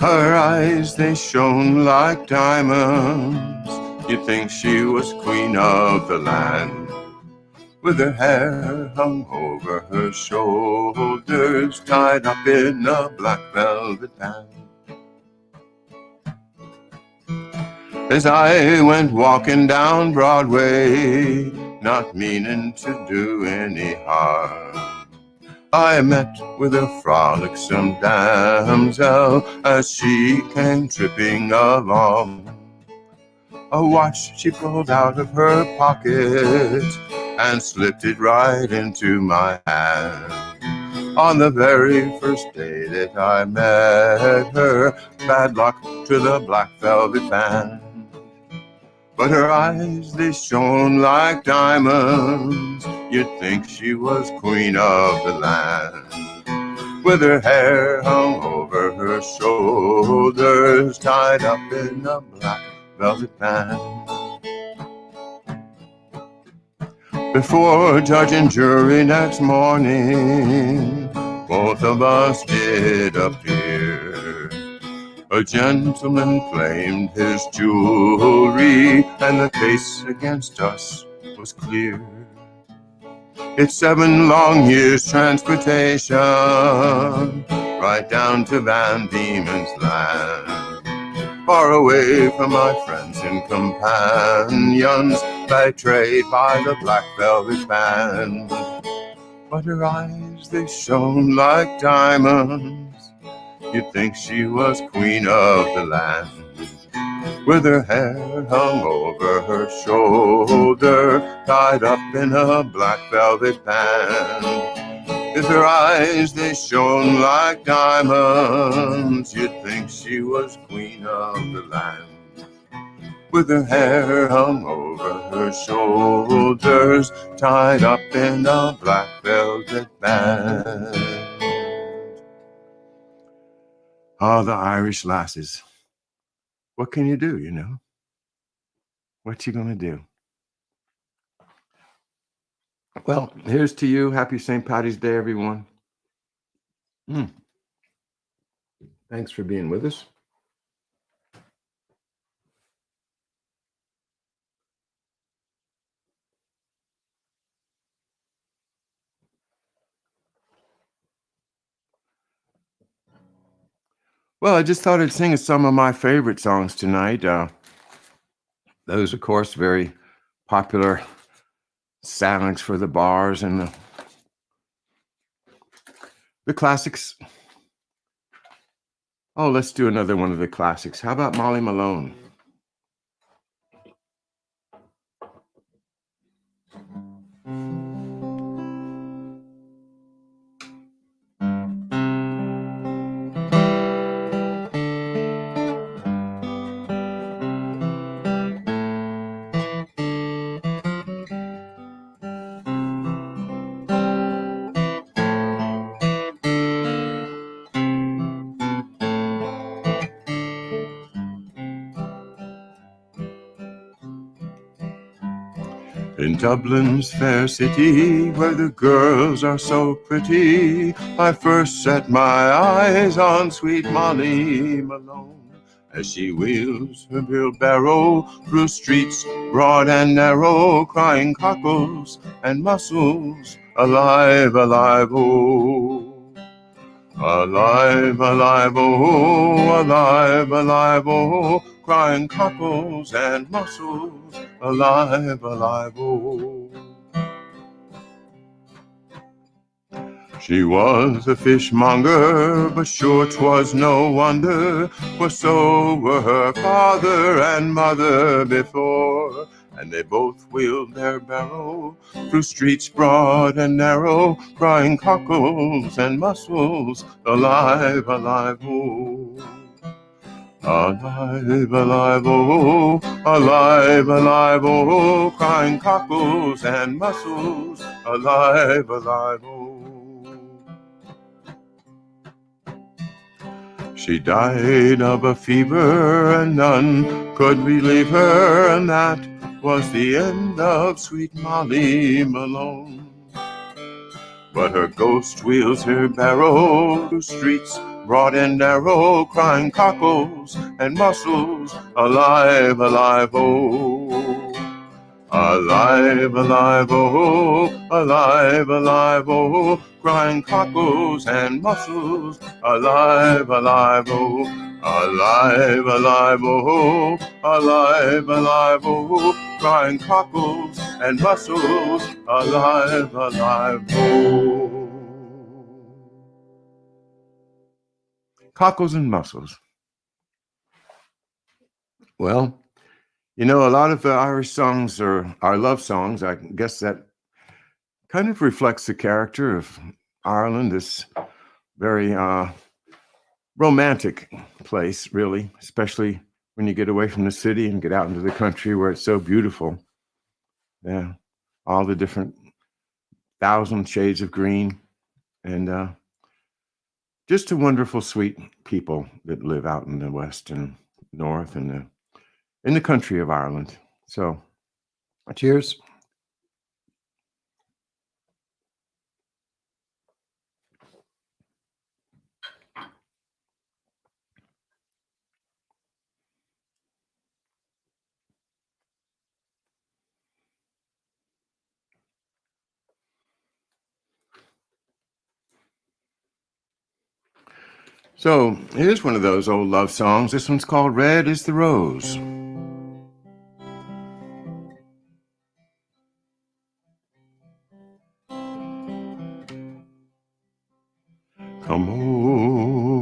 Her eyes, they shone like diamonds. You'd think she was queen of the land. With her hair hung over her shoulders, tied up in a black velvet band. As I went walking down Broadway, not meaning to do any harm, I met with a frolicsome damsel as she came tripping along. A watch she pulled out of her pocket and slipped it right into my hand. On the very first day that I met her, bad luck to the black velvet band. But her eyes, they shone like diamonds. You'd think she was queen of the land. With her hair hung over her shoulders, tied up in a black velvet band. Before judge and jury next morning, both of us did appear. A gentleman claimed his jewelry, and the case against us was clear. It's 7 long years transportation, right down to Van Diemen's Land. Far away from my friends and companions, betrayed by the black velvet band. But her eyes, they shone like diamonds. You'd think she was queen of the land. With her hair hung over her shoulder, tied up in a black velvet band. With her eyes, they shone like diamonds. You'd think she was queen of the land. With her hair hung over her shoulders, tied up in a black velvet band. Ah, the Irish lasses. What can you do, you know? What you gonna do? Well, here's to you. Happy St. Paddy's Day, everyone. Thanks for being with us. Well, I just thought I'd sing some of my favorite songs tonight. Those, of course, very popular songs for the bars and the classics. Oh, let's do another one of the classics. How about Molly Malone? In Dublin's fair city, where the girls are so pretty, I first set my eyes on sweet Molly Malone. As she wheels her wheelbarrow through streets broad and narrow, crying cockles and mussels, alive, alive, oh. Alive, alive, oh, alive, alive, oh, crying cockles and mussels, alive, alive, oh. She was a fishmonger, but sure 'twas no wonder, for so were her father and mother before. And they both wheeled their barrow through streets broad and narrow, crying cockles and mussels, alive, alive, oh. Alive, alive, oh, alive, alive, oh, crying cockles and mussels, alive, alive, oh. She died of a fever and none could relieve her, and that was the end of sweet Molly Malone. But her ghost wheels her barrow through streets broad and narrow, crying cockles and mussels, alive, alive, oh. Alive, alive, oh, alive, alive, oh, crying cockles and mussels, alive, alive, oh, alive, alive, oh, alive, alive, oh, crying cockles and mussels, alive, alive, oh. Cockles and mussels. Well, you know, a lot of the Irish songs are love songs. I guess that kind of reflects the character of Ireland, this very romantic place, really, especially when you get away from the city and get out into the country where it's so beautiful. Yeah, all the different 1,000 shades of green, and just a wonderful, sweet people that live out in the west and north and in the country of Ireland. So, cheers. So here's one of those old love songs. This one's called Red is the Rose. Come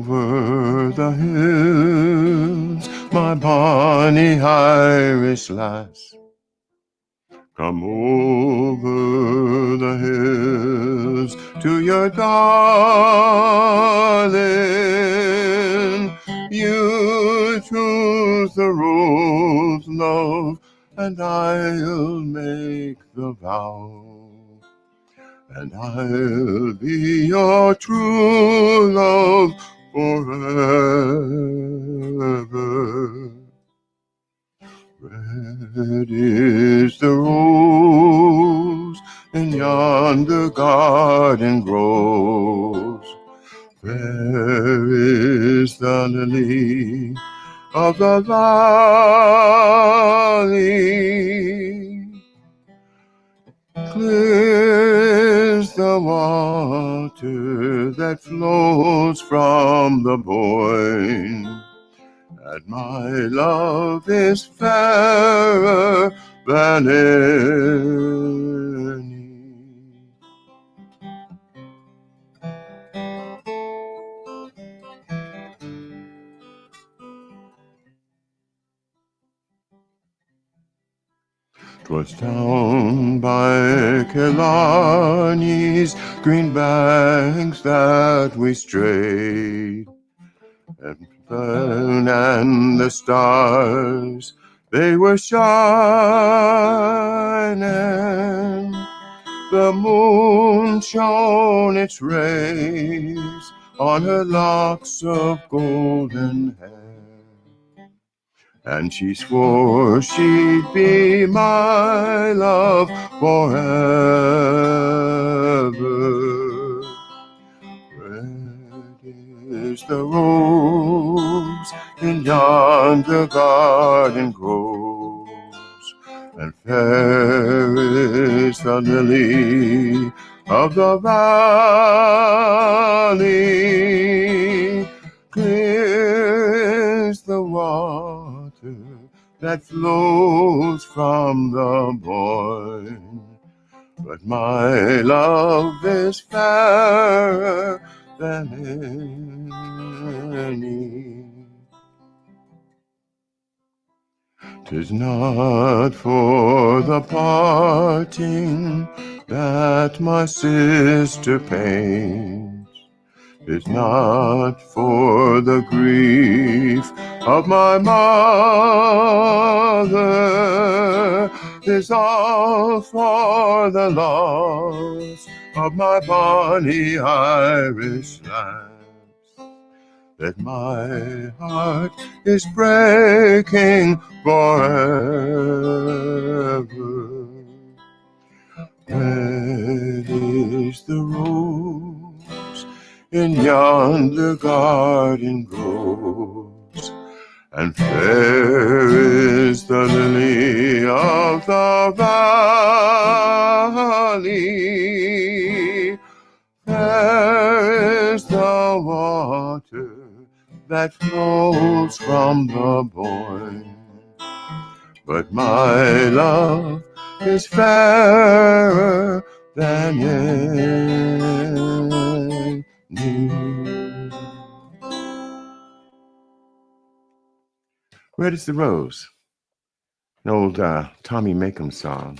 over the hills, my bonny Irish lass. Come over the hills to your darling. You choose the rose, love, and I'll make the vow. And I'll be your true love forever. Red is the rose in yonder garden grows. Fair is the lily of the valley. Clear is the water that flows from the Boyne, and my love is fairer than any. 'Twas down by Killarney's green banks that we strayed, and the stars, they were shining. The moon shone its rays on her locks of golden hair, and she swore she'd be my love forever. Red is the rose in yonder garden grows, and fair is the lily of the valley. Clear is the water that flows from the Boyne, but my love is fairer than any. 'Tis not for the parting that my sister pains. 'Tis not for the grief of my mother. 'Tis all for the loss of my bonny Irish lass, that my heart is breaking forever. Red is the rose in yonder garden grows, and fair is the lily of the valley, fair is the water that flows from the boyne. But my love is fairer than any. Red is the Rose, an old Tommy Makem song.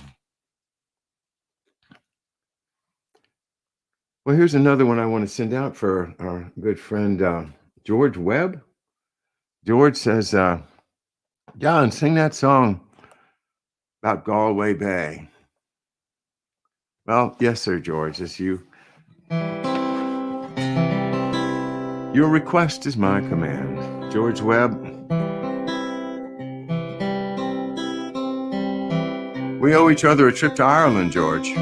Well, here's another one I want to send out for our good friend George Webb. George says, John, sing that song about Galway Bay. Well, yes, sir, George, it's you. Your request is my command. George Webb, we owe each other a trip to Ireland, George.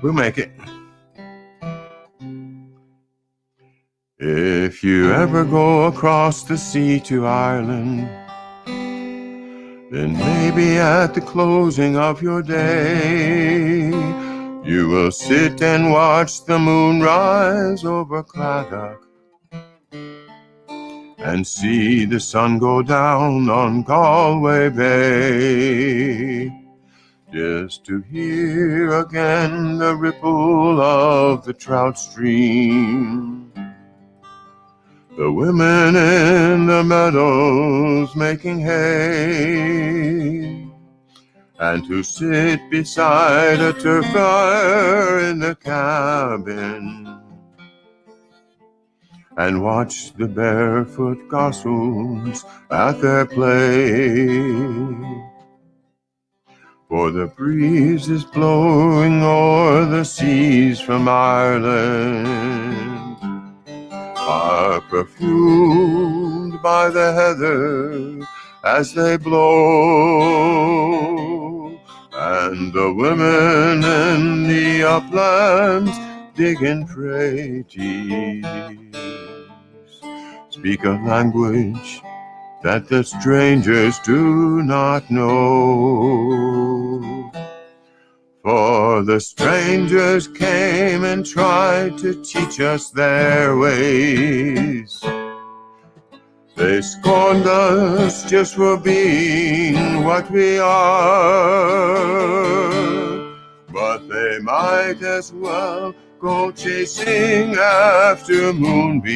We'll make it. If you ever go across the sea to Ireland, then maybe at the closing of your day, you will sit and watch the moon rise over Claddagh and see the sun go down on Galway Bay, just to hear again the ripple of the trout stream, the women in the meadows making hay, and to sit beside a turf fire in the cabin and watch the barefoot gossails at their play. For the breeze is blowing o'er the seas from Ireland, are perfumed by the heather as they blow, and the women in the uplands digging praties speak a language that the strangers do not know. For the strangers came and tried to teach us their ways. They scorned us just for being what we are, but they might as well go chasing after moonbeams,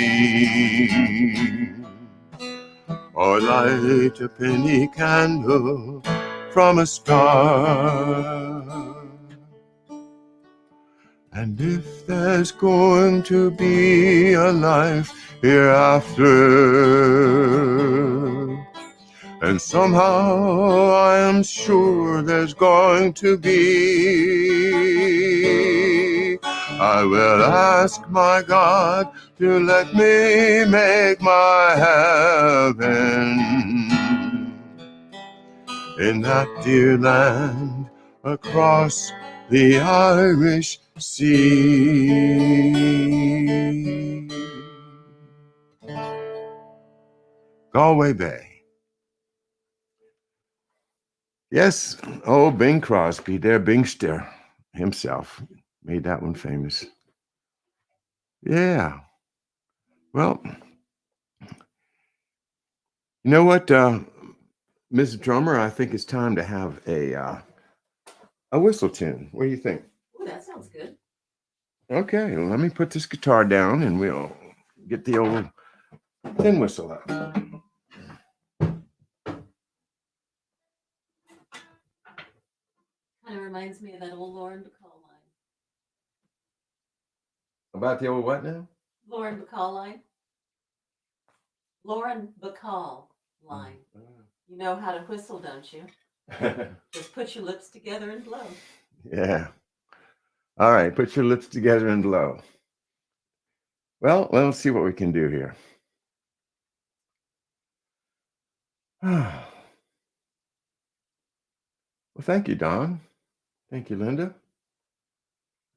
or light a penny candle from a star. And if there's going to be a life hereafter, and somehow I am sure there's going to be, I will ask my God to let me make my heaven in that dear land across the Irish Sea. Galway Bay. Yes, old Bing Crosby, der Bingster himself, made that one famous. Yeah. Well, you know what, Ms. Drummer, I think it's time to have a whistle tune. What do you think? Oh, that sounds good. Okay, well, let me put this guitar down and we'll get the old tin whistle out. Kind of reminds me of that old Lauren Bacall line. About the old what now? Lauren Bacall line. Lauren Bacall line. You know how to whistle, don't you? Just put your lips together and blow. Yeah. All right, put your lips together and blow. Well, let's see what we can do here. Well, thank you, Don. Thank you, Linda.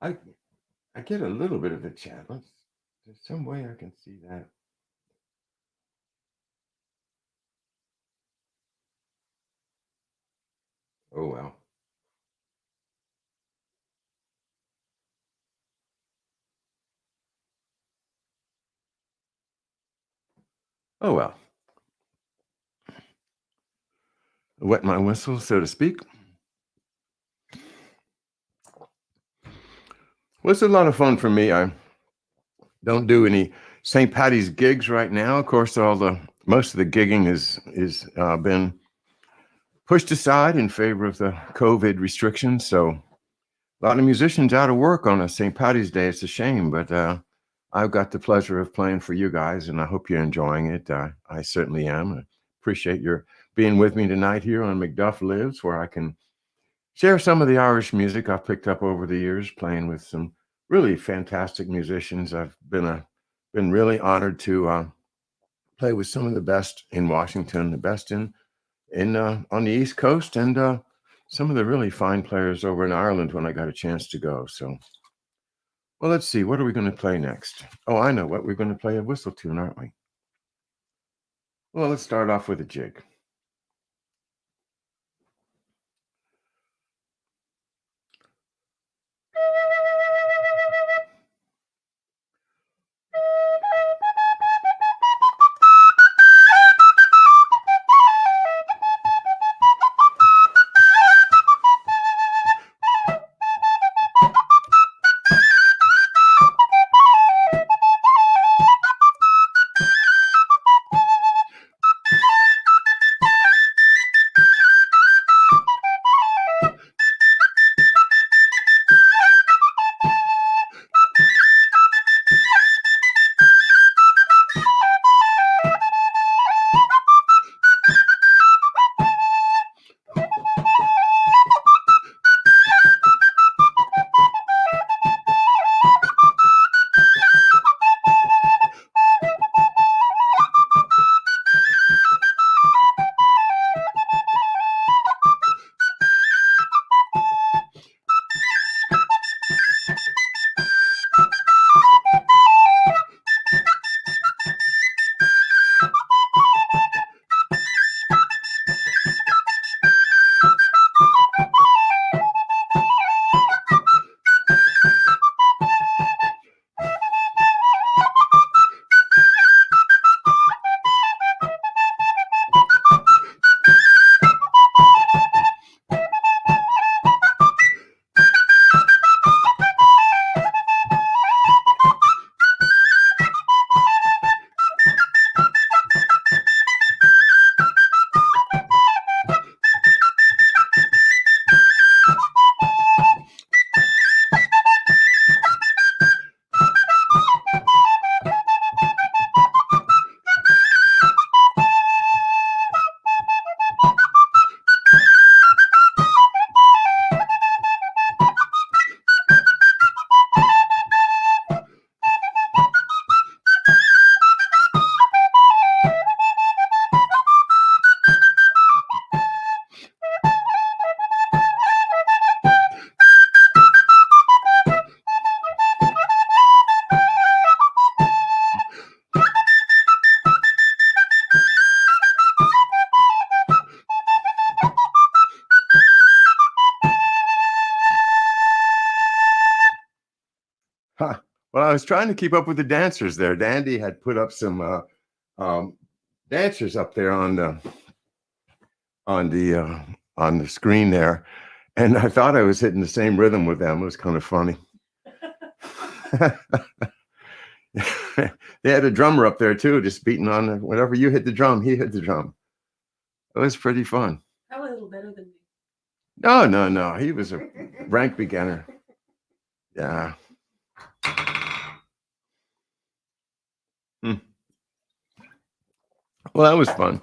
I get a little bit of the chat. There's some way I can see that. Oh well. Oh well. Wet my whistle, so to speak. Well, it's a lot of fun for me. I don't do any St. Patty's gigs right now. Of course, most of the gigging is been pushed aside in favor of the COVID restrictions. So a lot of musicians out of work on a St. Patty's Day. It's a shame, but I've got the pleasure of playing for you guys, and I hope you're enjoying it. I certainly am. I appreciate your being with me tonight here on McDuff Lives, where I can share some of the Irish music I've picked up over the years, playing with some really fantastic musicians. I've been really honored to play with some of the best in Washington, the best in on the East Coast, and some of the really fine players over in Ireland when I got a chance to go. So, well, let's see. What are we going to play next? Oh, I know what we're going to play, a whistle tune, aren't we? Well, let's start off with a jig. Huh. Well, I was trying to keep up with the dancers there. Dandy had put up some um, dancers up there on the on the screen there, and I thought I was hitting the same rhythm with them. It was kind of funny. They had a drummer up there too, just beating on whenever you hit the drum, he hit the drum. It was pretty fun. How a little better than me. No. He was a rank beginner. Yeah. Hmm. Well, that was fun.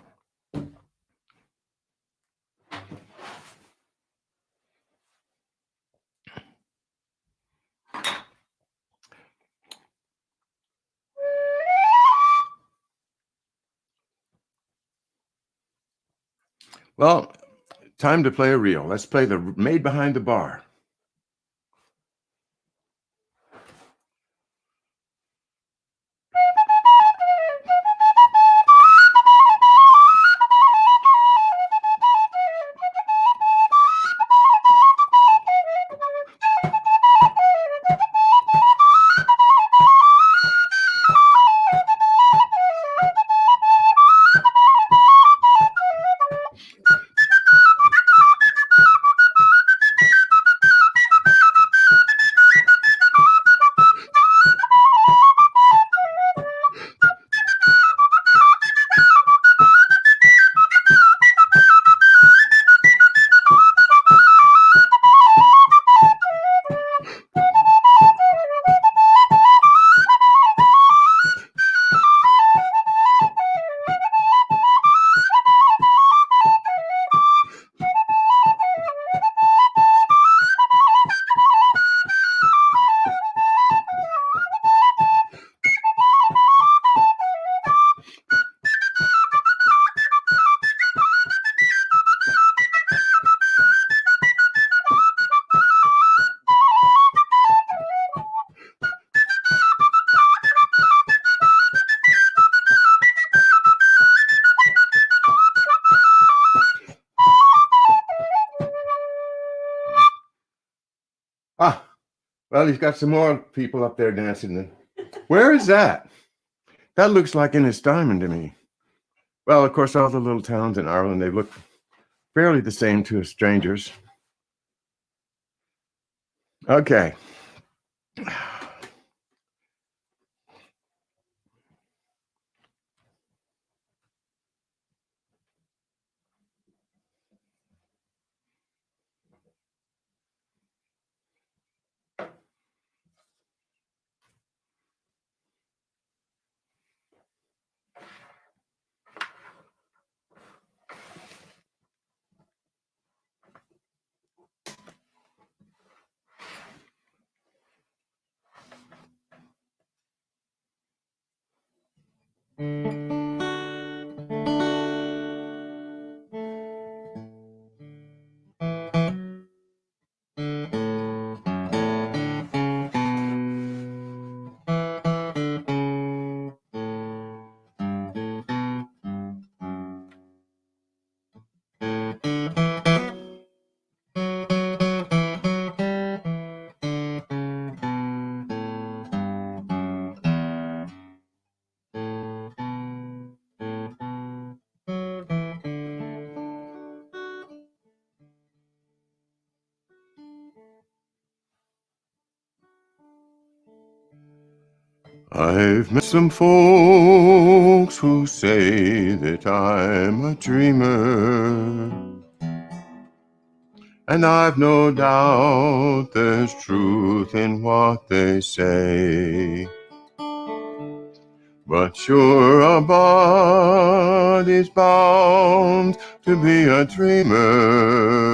Well, time to play a reel. Let's play the Made Behind the Bar. Well, he's got some more people up there dancing. Where is that? That looks like Ennis-Diamond to me. Well, of course, all the little towns in Ireland, they look fairly the same to strangers. Okay. I've met some folks who say that I'm a dreamer, and I've no doubt there's truth in what they say. But sure, a body's bound to be a dreamer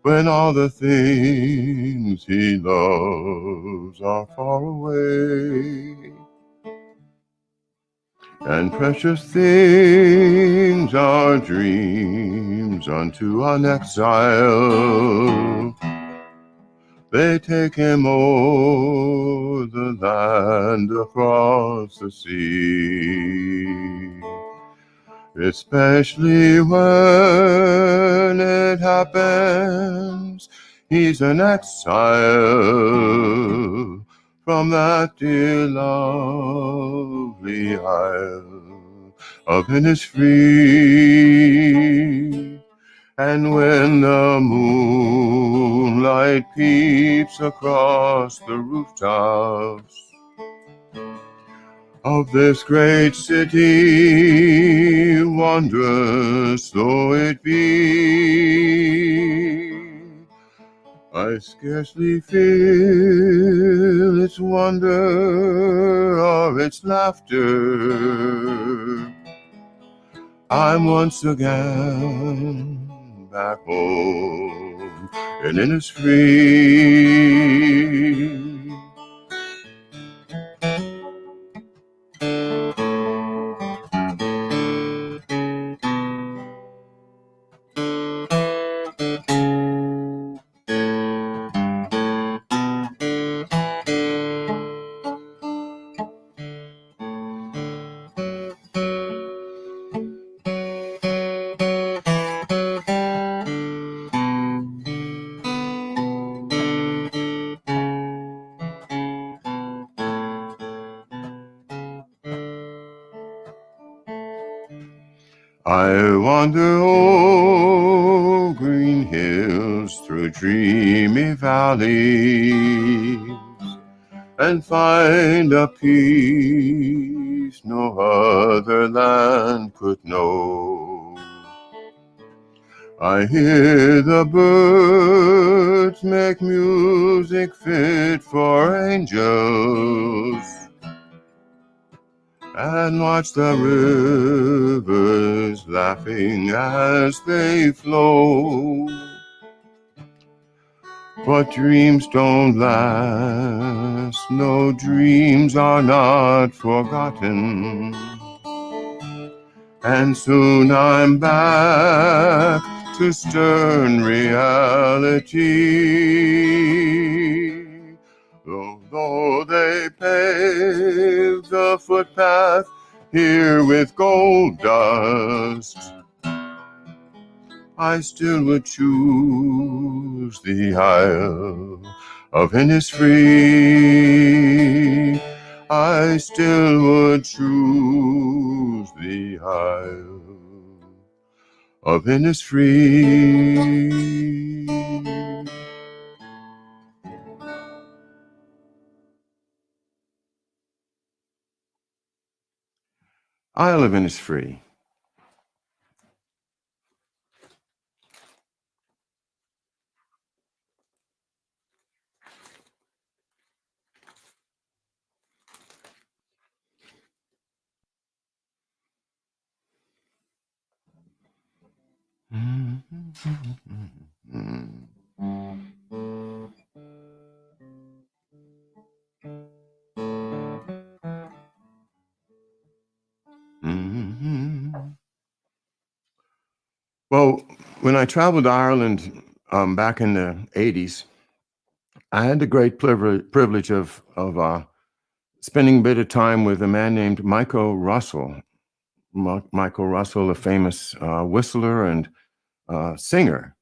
when all the things he loves are far away. And precious things are dreams unto an exile. They take him o'er the land across the sea, especially when it happens he's an exile from that dear lovely isle of Innisfree. And when the moonlight peeps across the rooftops of this great city, wondrous though it be, I scarcely feel its wonder or its laughter. I'm once again back home in Innisfree. I wander o'er green hills through dreamy valleys and find a peace no other land could know. I hear the birds make music fit for angels, and watch the rivers laughing as they flow. But dreams don't last, no, dreams are not forgotten, and soon I'm back to stern reality. Though they pave the footpath here with gold dust, I still would choose the Isle of Innisfree. I still would choose the Isle of Innisfree. Isle of Innisfree. Well, when I traveled to Ireland back in the 80s, I had the great privilege of spending a bit of time with a man named Michael Russell. Michael Russell, a famous whistler and singer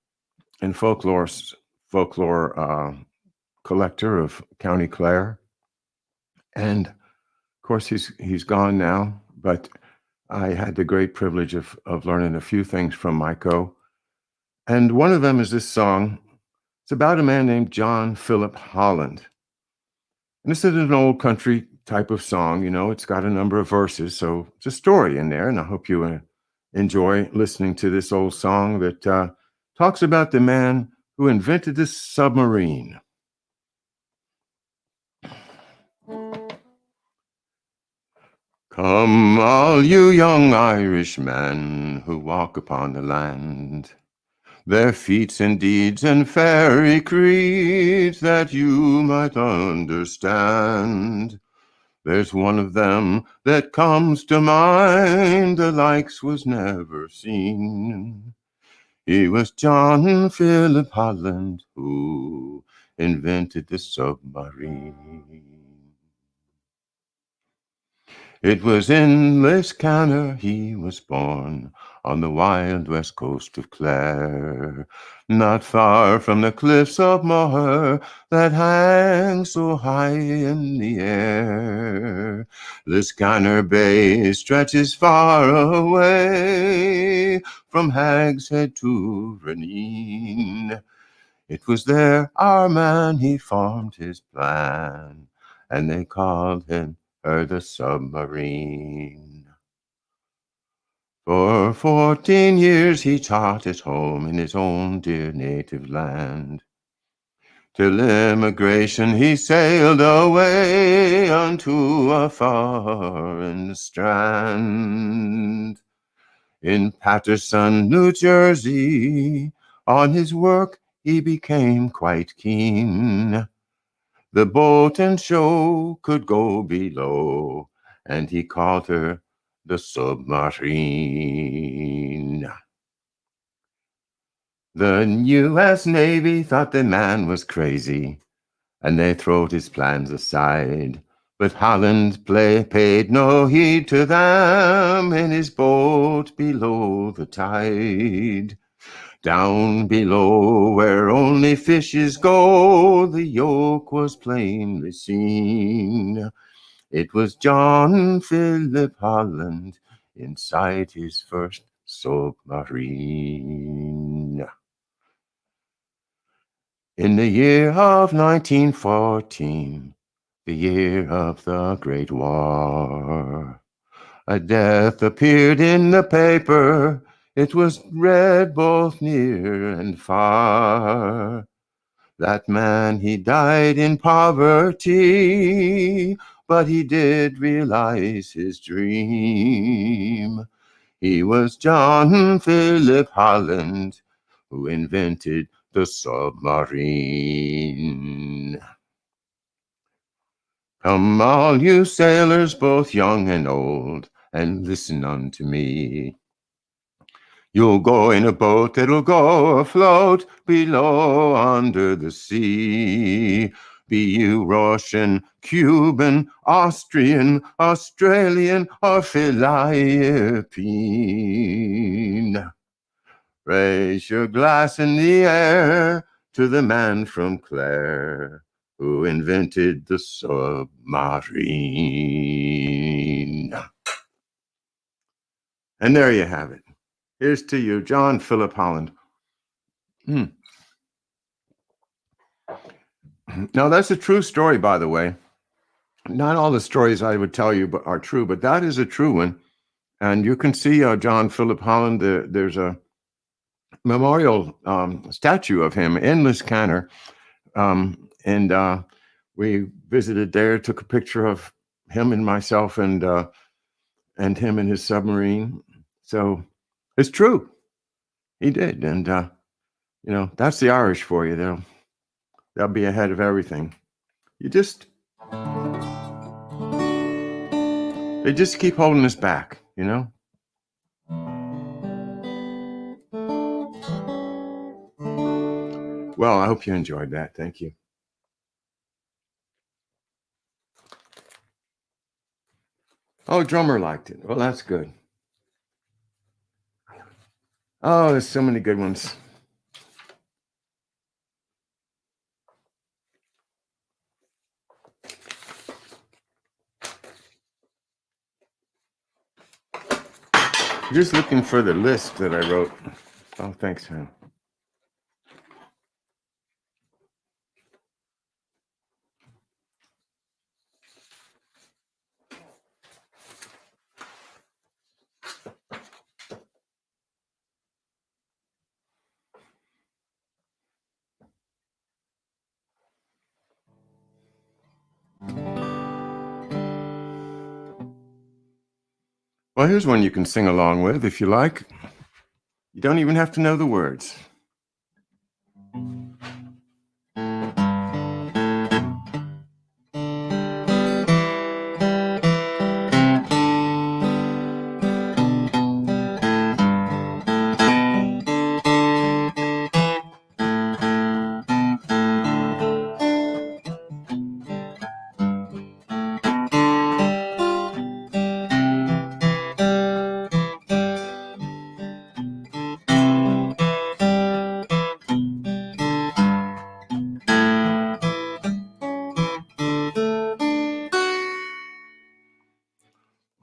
and folklore collector of County Clare. And of course, he's gone now, but I had the great privilege of learning a few things from Michael. And one of them is this song. It's about a man named John Philip Holland. And this is an old country type of song, you know, it's got a number of verses, so it's a story in there. And I hope you enjoy listening to this old song that talks about the man who invented the submarine. Come, all you young Irishmen who walk upon the land, their feats and deeds and fairy creeds that you might understand. There's one of them that comes to mind, the likes was never seen. He was John Philip Holland who invented the submarine. It was in Liscannor he was born, on the wild west coast of Clare, not far from the cliffs of Moher that hang so high in the air. Liscannor Bay stretches far away from Hag's Head to Reneen. It was there our man he formed his plan, and they called him the submarine. For 14 years he taught at home in his own dear native land. Till immigration he sailed away unto a foreign strand. In Paterson, New Jersey, on his work he became quite keen. The boat and show could go below, and he called her the submarine. The U.S. Navy thought the man was crazy, and they throwed his plans aside. But Holland paid no heed to them in his boat below the tide. Down below where only fishes go, the yoke was plainly seen. It was John Philip Holland inside his first submarine. In the year of 1914, the year of the Great War, a death appeared in the paper. It was read both near and far. That man, he died in poverty, but he did realize his dream. He was John Philip Holland, who invented the submarine. Come, all you sailors, both young and old, and listen unto me. You'll go in a boat that'll go afloat below under the sea. Be you Russian, Cuban, Austrian, Australian, or Philippine. Raise your glass in the air to the man from Clare who invented the submarine. And there you have it. Here's to you, John Philip Holland. Now, that's a true story, by the way. Not all the stories I would tell you are true, but that is a true one. And you can see John Philip Holland. There's a memorial statue of him in Liscannor. And we visited there, took a picture of him and myself and him and his submarine. So it's true. He did. And, that's the Irish for you. They'll be ahead of everything. They just keep holding us back, Well, I hope you enjoyed that. Thank you. Oh, drummer liked it. Well, that's good. Oh, there's so many good ones. Just looking for the list that I wrote. Oh, thanks, man. Well, here's one you can sing along with if you like. You don't even have to know the words.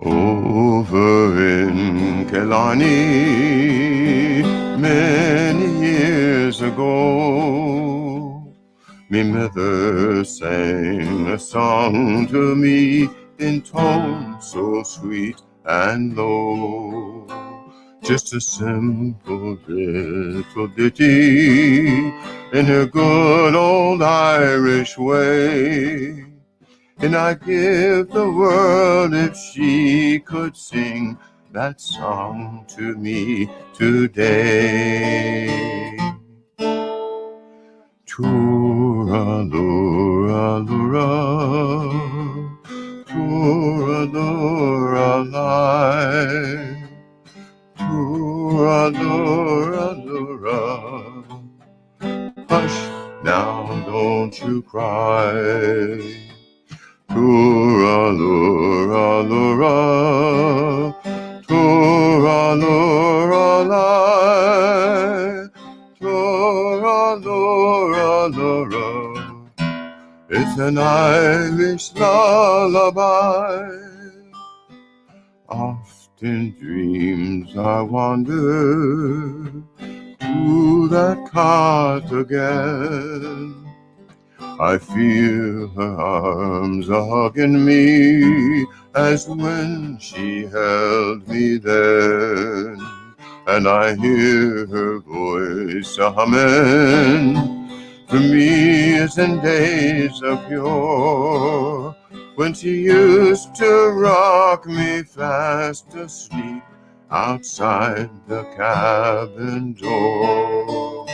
Over in Killarney, many years ago, me mother sang a song to me in tones so sweet and low. Just a simple little ditty in her good old Irish way. And I'd give the world if she could sing that song to me today. Toora-lura-lura, toora-lura-lie, toora-lura-lura. Hush, now don't you cry. Toora-lura-lura, toora-lura-lie, toora-lura-lura. It's an Irish lullaby. Oft in dreams I wander to that cot again. I feel her arms hugging me as when she held me then, and I hear her voice humming to me as in days of yore, when she used to rock me fast asleep outside the cabin door.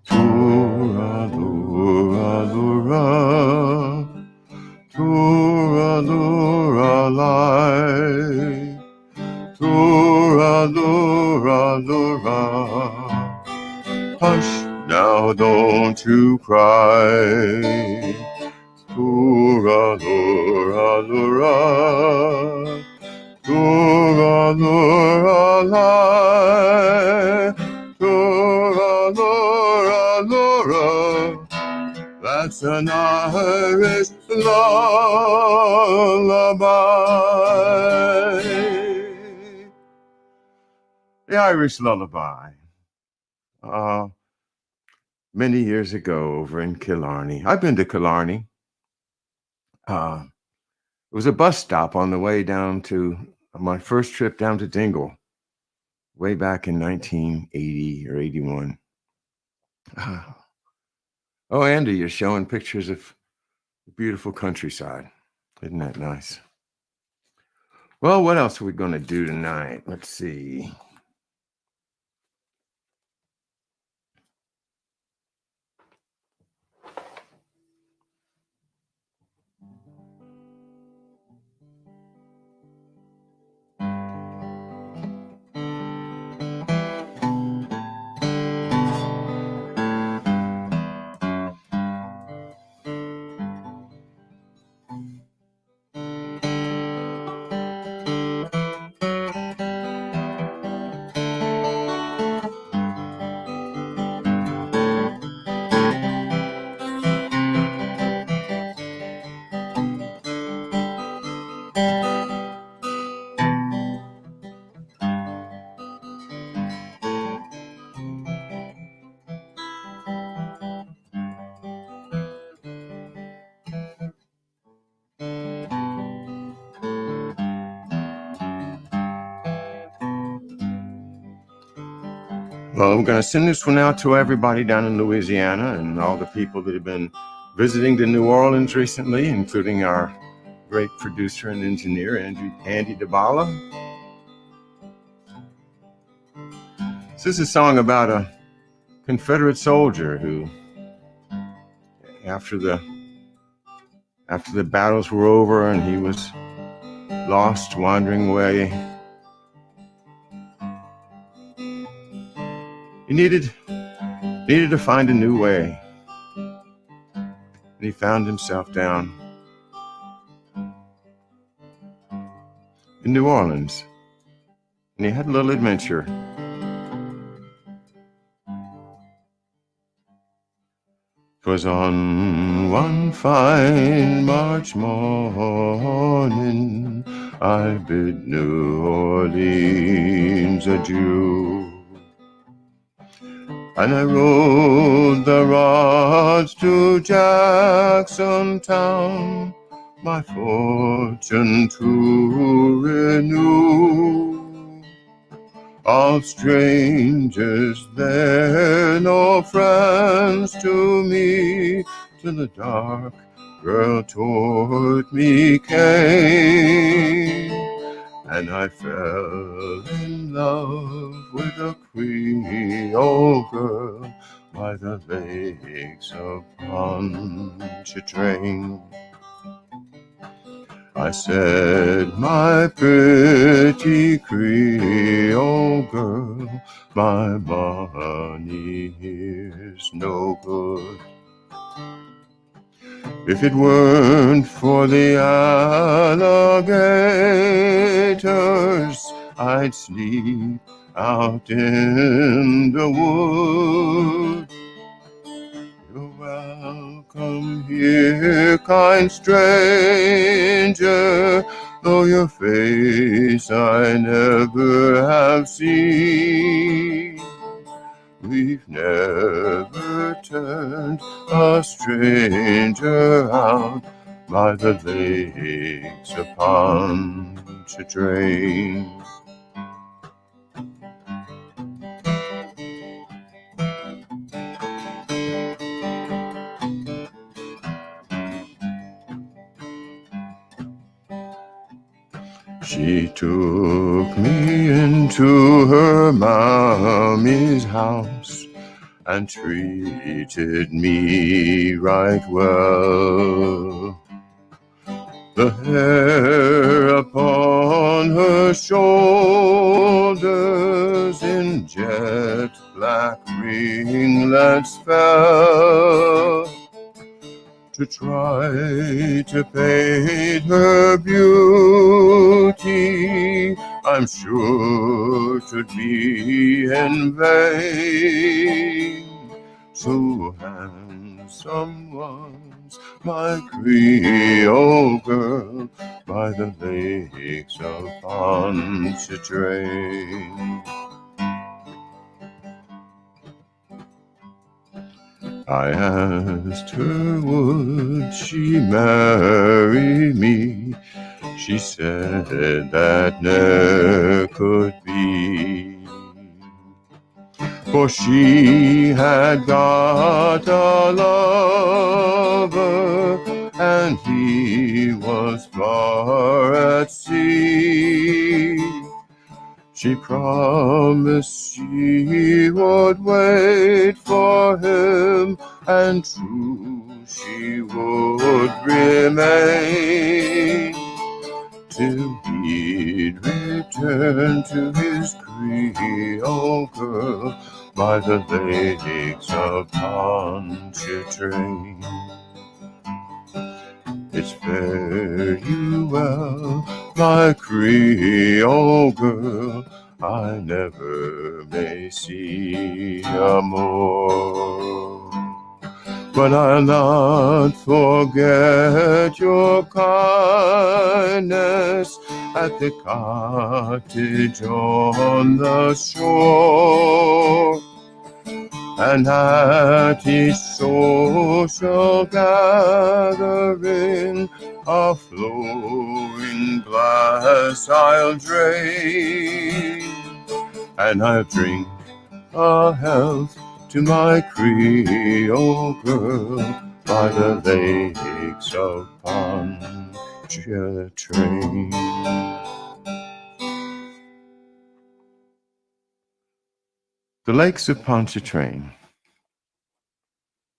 Toora-lura-lura, toora-lura-lie, toora-lura-lura. Hush, now don't you cry. Toora-lura-lura, toora Lorelei, Lorelei. That's an Irish lullaby. The Irish lullaby. Many years ago over in Killarney. I've been to Killarney. It was a bus stop on the way down to my first trip down to Dingle, way back in 1980 or 81. Oh, Andy, you're showing pictures of the beautiful countryside. Isn't that nice? Well, what else are we going to do tonight? Let's see. Well, I'm going to send this one out to everybody down in Louisiana and all the people that have been visiting to New Orleans recently, including our great producer and engineer, Andy DeBala. This is a song about a Confederate soldier who, after the battles were over and he was lost, wandering away, he needed to find a new way. And he found himself down in New Orleans. And he had a little adventure. 'Twas on one fine March morning I bid New Orleans adieu. And I rode the rods to Jackson town, my fortune to renew. All strangers there, no friends to me, till the dark girl toward me came. And I fell in love with a Creole girl by the lakes of Pontchartrain. I said, my pretty Creole girl, my money here's no good. If it weren't for the alligators, I'd sleep out in the wood. You're welcome here, kind stranger, though your face I never have seen. We've never turned a stranger out by the lakes of Pontchartrain. She took me into her mommy's house and treated me right well. The hair upon her shoulders in jet black ringlets fell. To try to paint her beauty, I'm sure 'twould be in vain. So handsome was my Creole girl by the lakes of Pontchartrain. I asked her would she marry me. She said that ne'er could be, for she had got a lover, and he was far at sea. She promised she would wait for him, and true she would remain, till he'd return to his Creole girl by the lakes of Pontchartrain. It's fare you well, my Creole girl, I never may see more. But I'll not forget your kindness at the cottage on the shore, and at each social gathering a flowing glass I'll drain, and I'll drink a health to my Creole girl by the lakes of Pontchartrain. The lakes of Pontchartrain.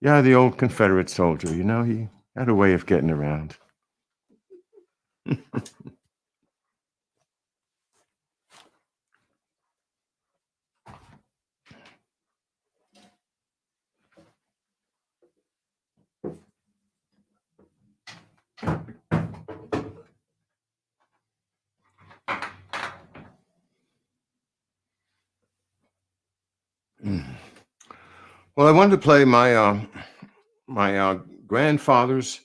Yeah, the old Confederate soldier, you know, he had a way of getting around. Well, I wanted to play my grandfather's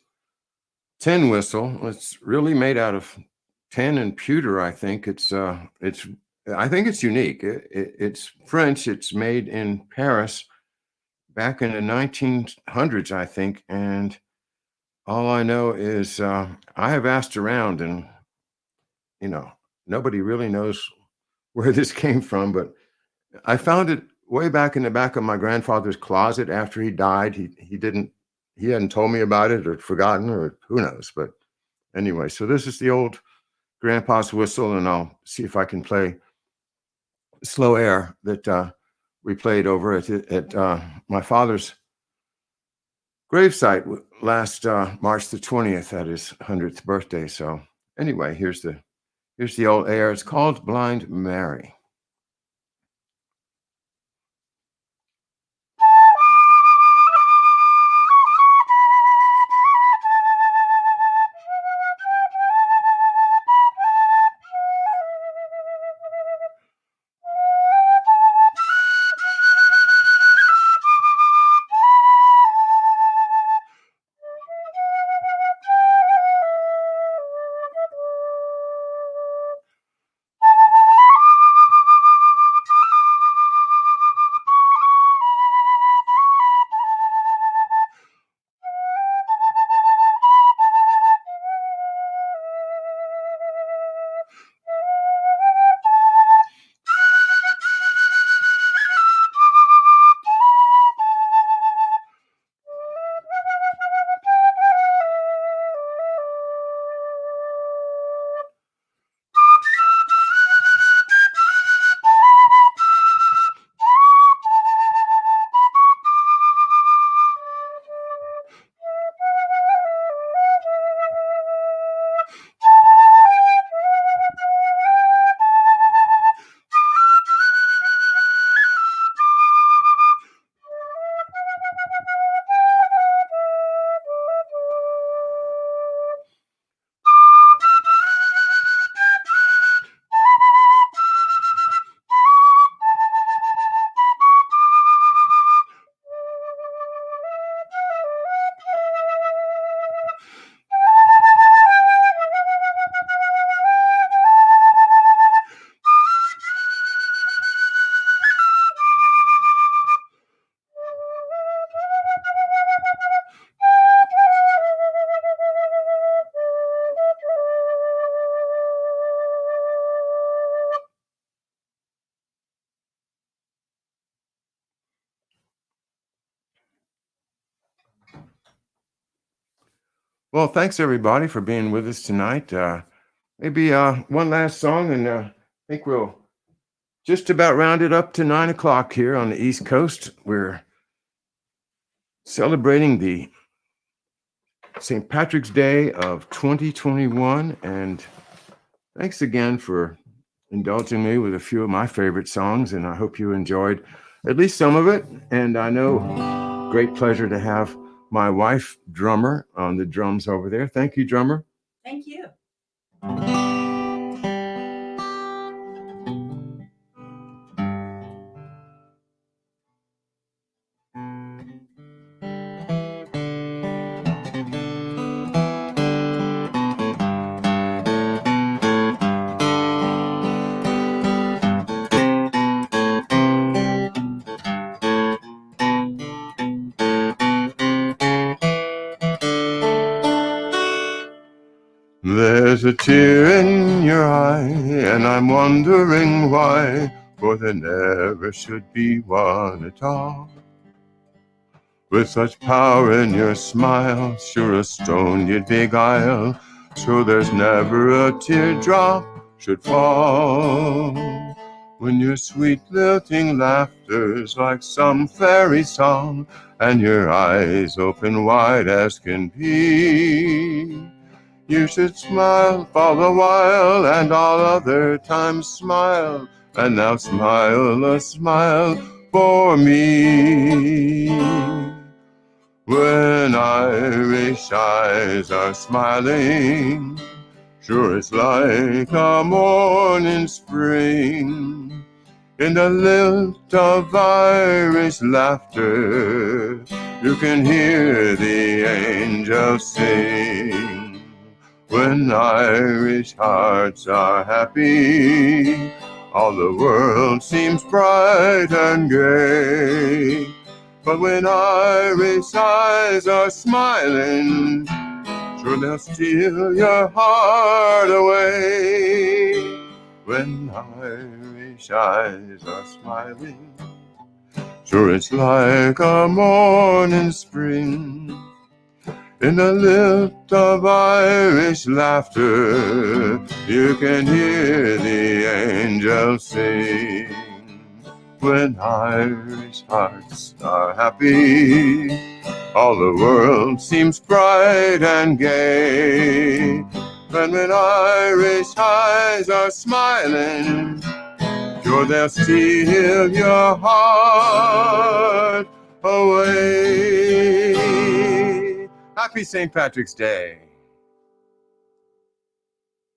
tin whistle. It's really made out of tin and pewter. I think it's unique. It's French. It's made in Paris back in the 1900s, I think. And all I know is I have asked around, and nobody really knows where this came from. But I found it way back in the back of my grandfather's closet after he died. He hadn't told me about it or forgotten or who knows. But anyway, so this is the old grandpa's whistle, and I'll see if I can play Slow Air that we played over at my father's gravesite last March the 20th at his 100th birthday. So anyway, here's the old air. It's called Blind Mary. Well, thanks everybody for being with us tonight. Maybe one last song, and I think we'll just about round it up to 9 o'clock here on the East Coast. We're celebrating the St. Patrick's Day of 2021, and thanks again for indulging me with a few of my favorite songs, and I hope you enjoyed at least some of it. And I know great pleasure to have my wife, drummer, on the drums over there. Thank you, drummer. Thank you. There's a tear in your eye, and I'm wondering why, for there never should be one at all. With such power in your smile, sure a stone you'd beguile, so there's never a teardrop should fall. When your sweet lilting laughter's like some fairy song, and your eyes open wide as can be, you should smile all the while, and all other times smile, and now smile a smile for me. When Irish eyes are smiling, sure it's like a morning spring. In the lilt of Irish laughter, you can hear the angels sing. When Irish hearts are happy, all the world seems bright and gay. But when Irish eyes are smiling, sure they'll steal your heart away. When Irish eyes are smiling, sure it's like a morning spring. In the lilt of Irish laughter, you can hear the angels sing. When Irish hearts are happy, all the world seems bright and gay. But when Irish eyes are smiling, sure they'll steal your heart away. Happy St. Patrick's Day.